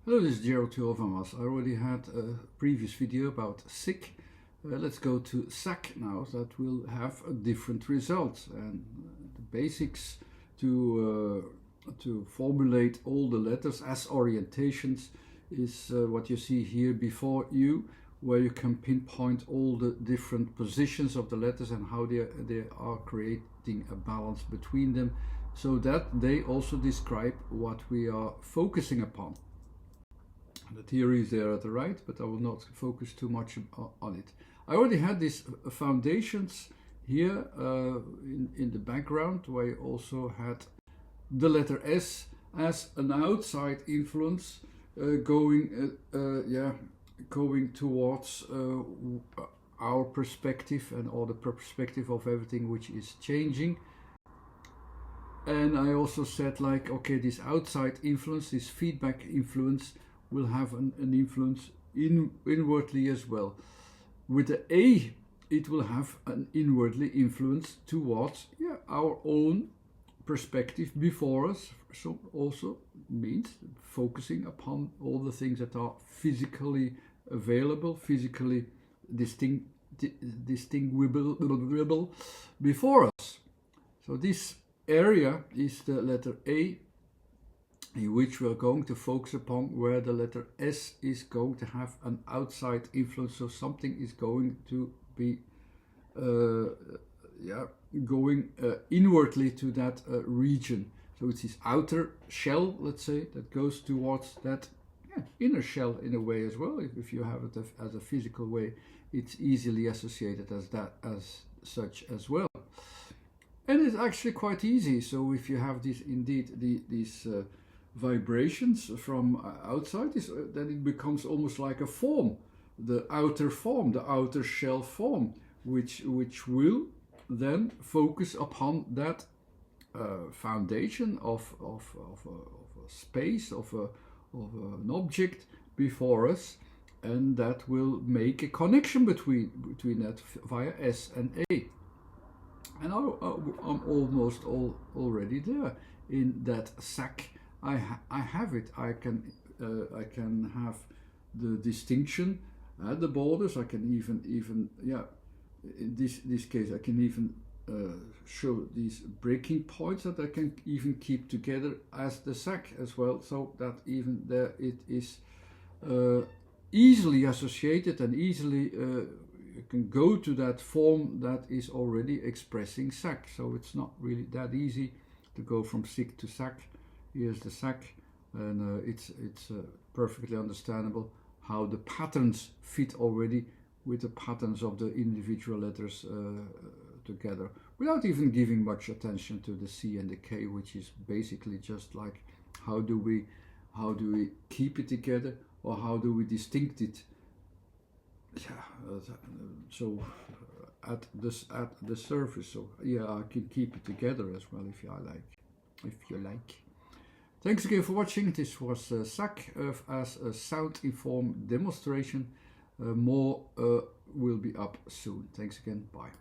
Hello, this is Gerald Tuovamas. I already had a previous video about SICK. Let's go to SAC now. That will have a different result. And the basics to formulate all the letters as orientations is what you see here before you, where you can pinpoint all the different positions of the letters and how they are creating a balance between them, so that they also describe what we are focusing upon. The theory is there at the right, but I will not focus too much on it. I already had these foundations here in the background, where I also had the letter S as an outside influence going towards our perspective and all the perspective of everything which is changing. And I also said, like, okay, this outside influence, this feedback influence, will have an influence inwardly as well. With the A, it will have an inwardly influence towards our own perspective before us. So also means focusing upon all the things that are physically available, physically distinguishable before us. So this area is the letter A, in which we're going to focus upon, where the letter S is going to have an outside influence. So something is going to be going inwardly to that region. So it's this outer shell, let's say, that goes towards that inner shell in a way as well. If you have it as a physical way, it's easily associated as that, as such as well. And it's actually quite easy. So if you have this, indeed, these vibrations from outside, then it becomes almost like a form, the outer form, the outer shell form, which will then focus upon that foundation of a space, of an object before us, and that will make a connection between that via S and A. And I'm almost already there in that SAC. I have it. I can have the distinction at the borders. I can even in this case I can even show these breaking points that I can even keep together as the SAC as well, so that even there it is easily associated and easily you can go to that form that is already expressing SAC. So it's not really that easy to go from SIC to SAC. Here's the SAC, and it's perfectly understandable how the patterns fit already with the patterns of the individual letters together, without even giving much attention to the C and the K, which is basically just like how do we keep it together, or how do we distinct it? So at the surface. So I can keep it together as well if you like. Thanks again for watching. This was SAC as a sound-informed demonstration. More will be up soon. Thanks again. Bye.